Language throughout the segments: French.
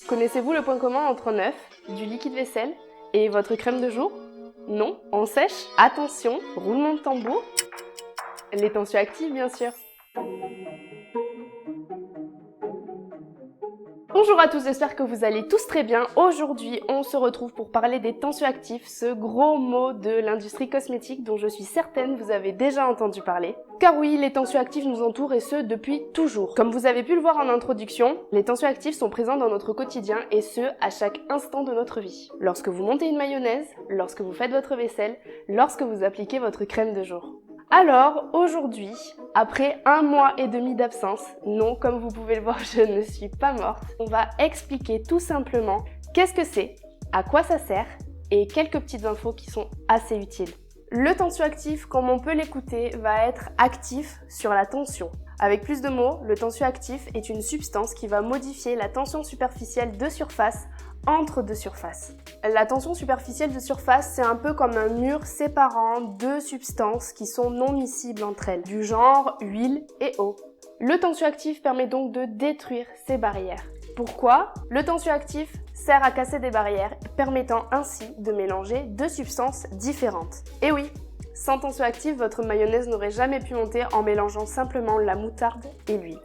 Connaissez-vous le point commun entre un œuf, du liquide vaisselle et votre crème de jour? Non? En sèche? Attention, roulement de tambour. Les tensioactifs, bien sûr. Bonjour à tous, j'espère que vous allez tous très bien. Aujourd'hui, on se retrouve pour parler des tensioactifs, ce gros mot de l'industrie cosmétique dont je suis certaine vous avez déjà entendu parler. Car oui, les tensioactifs nous entourent et ce, depuis toujours. Comme vous avez pu le voir en introduction, les tensioactifs sont présents dans notre quotidien et ce, à chaque instant de notre vie. Lorsque vous montez une mayonnaise, lorsque vous faites votre vaisselle, lorsque vous appliquez votre crème de jour. Alors, aujourd'hui, après 1 mois et demi d'absence, non, comme vous pouvez le voir, je ne suis pas morte, on va expliquer tout simplement qu'est-ce que c'est, à quoi ça sert et quelques petites infos qui sont assez utiles. Le tensioactif, comme on peut l'écouter, va être actif sur la tension. Avec plus de mots, le tensioactif est une substance qui va modifier la tension superficielle de surface entre deux surfaces. La tension superficielle de surface, c'est un peu comme un mur séparant deux substances qui sont non miscibles entre elles, du genre huile et eau. Le tensioactif permet donc de détruire ces barrières. Pourquoi? Le tensioactif sert à casser des barrières, permettant ainsi de mélanger deux substances différentes. Et oui, sans tensioactif, votre mayonnaise n'aurait jamais pu monter en mélangeant simplement la moutarde et l'huile.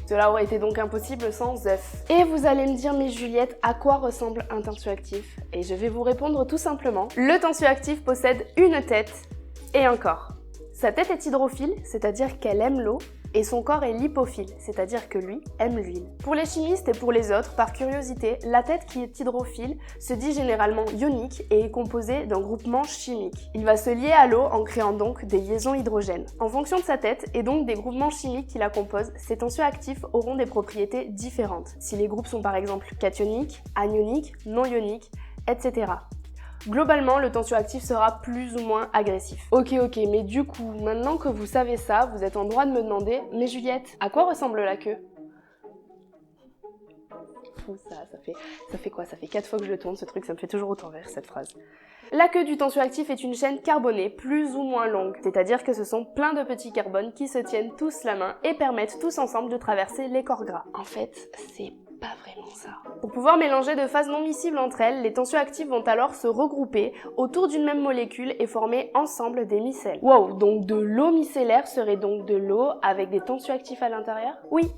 Cela aurait été donc impossible sans œuf. Et vous allez me dire, mais Juliette, à quoi ressemble un tensioactif? Et je vais vous répondre tout simplement. Le tensioactif possède une tête et un corps. Sa tête est hydrophile, c'est-à-dire qu'elle aime l'eau, et son corps est lipophile, c'est-à-dire que lui aime l'huile. Pour les chimistes et pour les autres, par curiosité, la tête qui est hydrophile se dit généralement ionique et est composée d'un groupement chimique. Il va se lier à l'eau en créant donc des liaisons hydrogènes. En fonction de sa tête et donc des groupements chimiques qui la composent, ces tensioactifs auront des propriétés différentes. Si les groupes sont par exemple cationiques, anioniques, non ioniques, etc. Globalement, le tensioactif sera plus ou moins agressif. Ok, mais du coup, maintenant que vous savez ça, vous êtes en droit de me demander « Mais Juliette, à quoi ressemble la queue ?» Ça fait quoi? Ça fait 4 fois que je le tourne, ce truc, ça me fait toujours autant rire, cette phrase. La queue du tensioactif est une chaîne carbonée plus ou moins longue, c'est-à-dire que ce sont plein de petits carbones qui se tiennent tous la main et permettent tous ensemble de traverser les corps gras. En fait, c'est pas vraiment ça. Pour pouvoir mélanger de phases non miscibles entre elles, les tensioactifs vont alors se regrouper autour d'une même molécule et former ensemble des micelles. Wow, donc de l'eau micellaire serait donc de l'eau avec des tensioactifs à l'intérieur? Oui.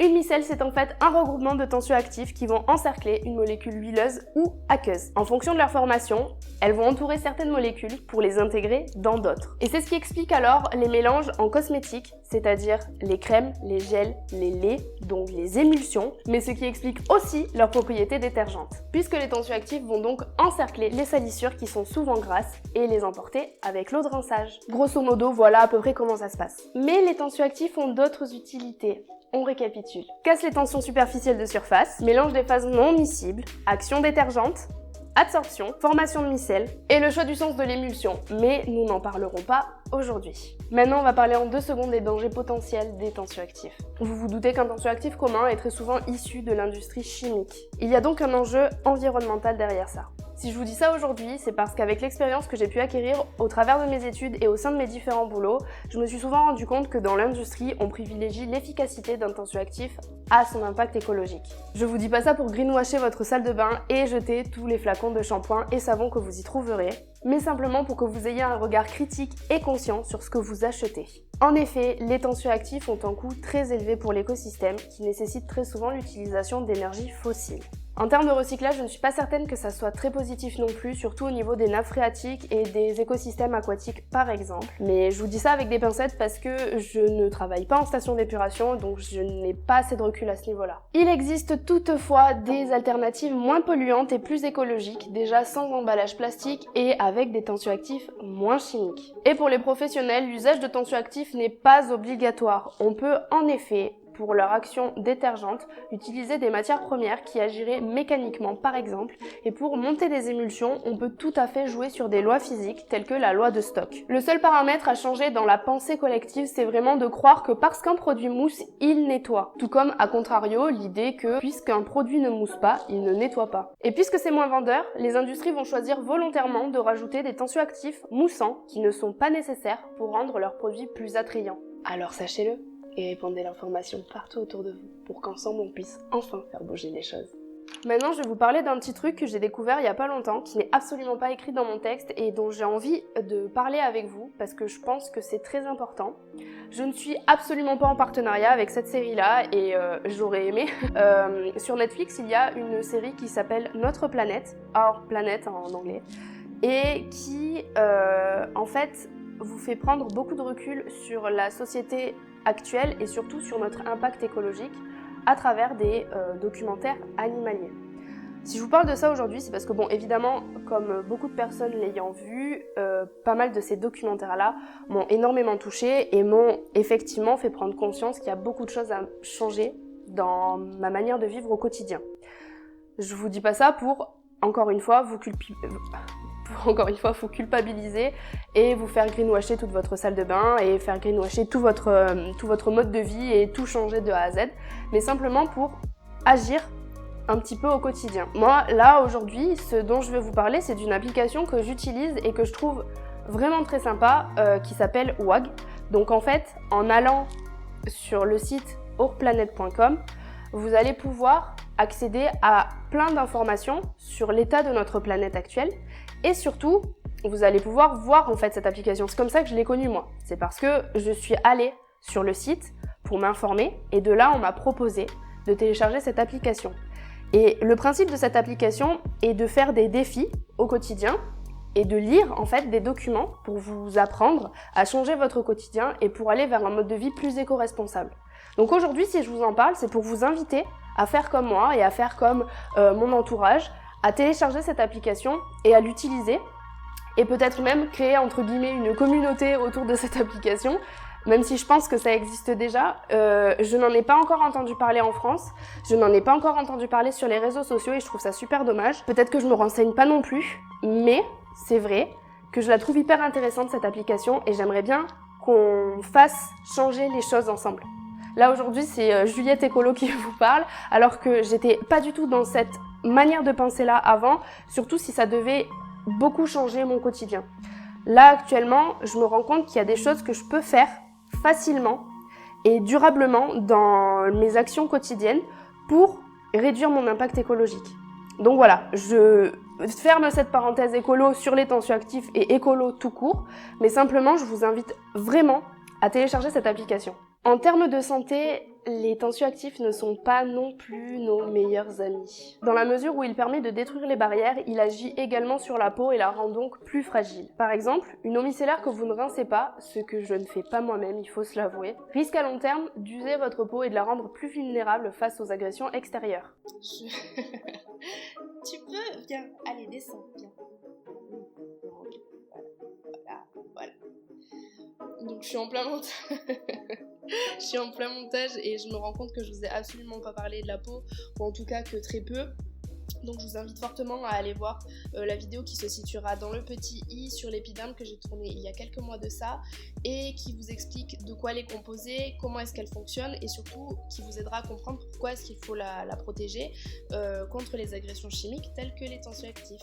Une micelle, c'est en fait un regroupement de tensioactifs qui vont encercler une molécule huileuse ou aqueuse. En fonction de leur formation, elles vont entourer certaines molécules pour les intégrer dans d'autres. Et c'est ce qui explique alors les mélanges en cosmétique, c'est-à-dire les crèmes, les gels, les laits, donc les émulsions, mais ce qui explique aussi leurs propriétés détergentes, puisque les tensioactifs vont donc encercler les salissures qui sont souvent grasses et les emporter avec l'eau de rinçage. Grosso modo, voilà à peu près comment ça se passe. Mais les tensioactifs ont d'autres utilités. On récapitule. Casse les tensions superficielles de surface, mélange des phases non miscibles, action détergente, absorption, formation de micelles et le choix du sens de l'émulsion. Mais nous n'en parlerons pas aujourd'hui. Maintenant, on va parler en 2 secondes des dangers potentiels des tensioactifs. Vous vous doutez qu'un tensioactif commun est très souvent issu de l'industrie chimique. Il y a donc un enjeu environnemental derrière ça. Si je vous dis ça aujourd'hui, c'est parce qu'avec l'expérience que j'ai pu acquérir au travers de mes études et au sein de mes différents boulots, je me suis souvent rendu compte que dans l'industrie, on privilégie l'efficacité d'un tensioactif à son impact écologique. Je vous dis pas ça pour greenwasher votre salle de bain et jeter tous les flacons de shampoing et savon que vous y trouverez, mais simplement pour que vous ayez un regard critique et conscient sur ce que vous achetez. En effet, les tensioactifs ont un coût très élevé pour l'écosystème qui nécessite très souvent l'utilisation d'énergie fossile. En termes de recyclage, je ne suis pas certaine que ça soit très positif non plus, surtout au niveau des nappes phréatiques et des écosystèmes aquatiques par exemple. Mais je vous dis ça avec des pincettes parce que je ne travaille pas en station d'épuration, donc je n'ai pas assez de recul à ce niveau-là. Il existe toutefois des alternatives moins polluantes et plus écologiques, déjà sans emballage plastique et avec des tensioactifs moins chimiques. Et pour les professionnels, l'usage de tensioactifs n'est pas obligatoire. On peut en effet, pour leur action détergente, utiliser des matières premières qui agiraient mécaniquement par exemple, et pour monter des émulsions, on peut tout à fait jouer sur des lois physiques telles que la loi de Stock. Le seul paramètre à changer dans la pensée collective, c'est vraiment de croire que parce qu'un produit mousse, il nettoie. Tout comme, à contrario, l'idée que puisqu'un produit ne mousse pas, il ne nettoie pas. Et puisque c'est moins vendeur, les industries vont choisir volontairement de rajouter des tensioactifs moussants qui ne sont pas nécessaires pour rendre leurs produits plus attrayants. Alors sachez-le et répandez l'information partout autour de vous pour qu'ensemble on puisse enfin faire bouger les choses. Maintenant, je vais vous parler d'un petit truc que j'ai découvert il n'y a pas longtemps, qui n'est absolument pas écrit dans mon texte et dont j'ai envie de parler avec vous parce que je pense que c'est très important. Je ne suis absolument pas en partenariat avec cette série-là et j'aurais aimé. Sur Netflix, il y a une série qui s'appelle Notre planète, Our Planet en anglais, et qui, en fait, vous fait prendre beaucoup de recul sur la société actuelle et surtout sur notre impact écologique à travers des documentaires animaliers. Si je vous parle de ça aujourd'hui, c'est parce que, bon, évidemment, comme beaucoup de personnes l'ayant vu, pas mal de ces documentaires-là m'ont énormément touchée et m'ont effectivement fait prendre conscience qu'il y a beaucoup de choses à changer dans ma manière de vivre au quotidien. Je vous dis pas ça pour, encore une fois, vous culpabiliser et vous faire greenwasher toute votre salle de bain et faire greenwasher tout votre mode de vie et tout changer de A à Z, mais simplement pour agir un petit peu au quotidien. Moi, là, aujourd'hui, ce dont je vais vous parler, c'est d'une application que j'utilise et que je trouve vraiment très sympa, qui s'appelle WAG. Donc en fait, en allant sur le site ourplanet.com, vous allez pouvoir accéder à plein d'informations sur l'état de notre planète actuelle et surtout, vous allez pouvoir voir en fait cette application. C'est comme ça que je l'ai connue moi. C'est parce que je suis allée sur le site pour m'informer et de là, on m'a proposé de télécharger cette application. Et le principe de cette application est de faire des défis au quotidien et de lire en fait des documents pour vous apprendre à changer votre quotidien et pour aller vers un mode de vie plus éco-responsable. Donc aujourd'hui, si je vous en parle, c'est pour vous inviter à faire comme moi et à faire comme mon entourage, à télécharger cette application et à l'utiliser et peut-être même créer entre guillemets une communauté autour de cette application, même si je pense que ça existe déjà. Je n'en ai pas encore entendu parler en France, je n'en ai pas encore entendu parler sur les réseaux sociaux et je trouve ça super dommage. Peut-être que je me renseigne pas non plus, mais c'est vrai que je la trouve hyper intéressante cette application et j'aimerais bien qu'on fasse changer les choses ensemble. Là aujourd'hui c'est Juliette Écolo qui vous parle, alors que j'étais pas du tout dans cette manière de penser là avant, surtout si ça devait beaucoup changer mon quotidien. Là actuellement, je me rends compte qu'il y a des choses que je peux faire facilement et durablement dans mes actions quotidiennes pour réduire mon impact écologique. Donc voilà, je ferme cette parenthèse écolo sur les tensioactifs et écolo tout court, mais simplement je vous invite vraiment à télécharger cette application. En termes de santé, les tensioactifs ne sont pas non plus nos meilleurs amis. Dans la mesure où il permet de détruire les barrières, il agit également sur la peau et la rend donc plus fragile. Par exemple, une eau micellaire que vous ne rincez pas, ce que je ne fais pas moi-même, il faut se l'avouer, risque à long terme d'user votre peau et de la rendre plus vulnérable face aux agressions extérieures. Tu peux, viens, allez, descends, viens. Voilà. Donc je suis en plein montage. Je suis en plein montage et je me rends compte que je vous ai absolument pas parlé de la peau, ou en tout cas que très peu. Donc je vous invite fortement à aller voir la vidéo qui se situera dans le petit i sur l'épiderme que j'ai tourné il y a quelques mois de ça et qui vous explique de quoi elle est composée, comment est-ce qu'elle fonctionne et surtout qui vous aidera à comprendre pourquoi est-ce qu'il faut la protéger contre les agressions chimiques telles que les tensioactifs.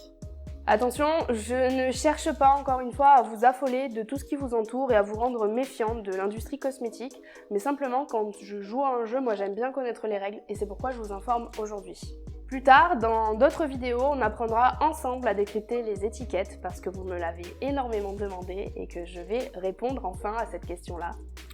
Attention, je ne cherche pas encore une fois à vous affoler de tout ce qui vous entoure et à vous rendre méfiant de l'industrie cosmétique, mais simplement quand je joue à un jeu, moi j'aime bien connaître les règles et c'est pourquoi je vous informe aujourd'hui. Plus tard, dans d'autres vidéos, on apprendra ensemble à décrypter les étiquettes parce que vous me l'avez énormément demandé et que je vais répondre enfin à cette question-là.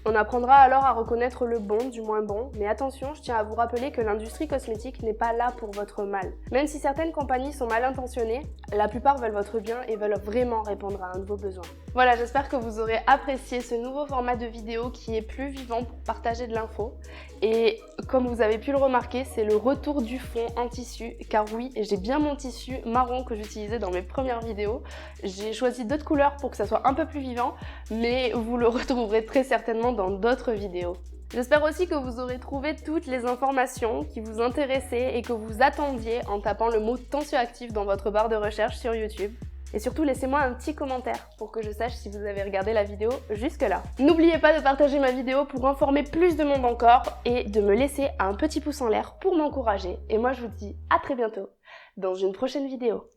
On apprendra alors à reconnaître le bon du moins bon, mais attention, je tiens à vous rappeler que l'industrie cosmétique n'est pas là pour votre mal. Même si certaines compagnies sont mal intentionnées, la plupart veulent votre bien et veulent vraiment répondre à un de vos besoins. Voilà, j'espère que vous aurez apprécié ce nouveau format de vidéo qui est plus vivant pour partager de l'info. Et comme vous avez pu le remarquer, c'est le retour du fond en tissu, car oui, j'ai bien mon tissu marron que j'utilisais dans mes premières vidéos. J'ai choisi d'autres couleurs pour que ça soit un peu plus vivant, mais vous le retrouverez très certainement dans d'autres vidéos. J'espère aussi que vous aurez trouvé toutes les informations qui vous intéressaient et que vous attendiez en tapant le mot tensioactif dans votre barre de recherche sur YouTube. Et surtout, laissez-moi un petit commentaire pour que je sache si vous avez regardé la vidéo jusque-là. N'oubliez pas de partager ma vidéo pour informer plus de monde encore et de me laisser un petit pouce en l'air pour m'encourager. Et moi, je vous dis à très bientôt dans une prochaine vidéo.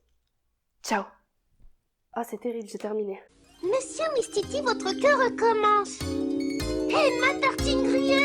Ciao! Oh, c'est terrible, j'ai terminé. Monsieur Mistiti, votre cœur recommence. Hé, ma tartine grillée!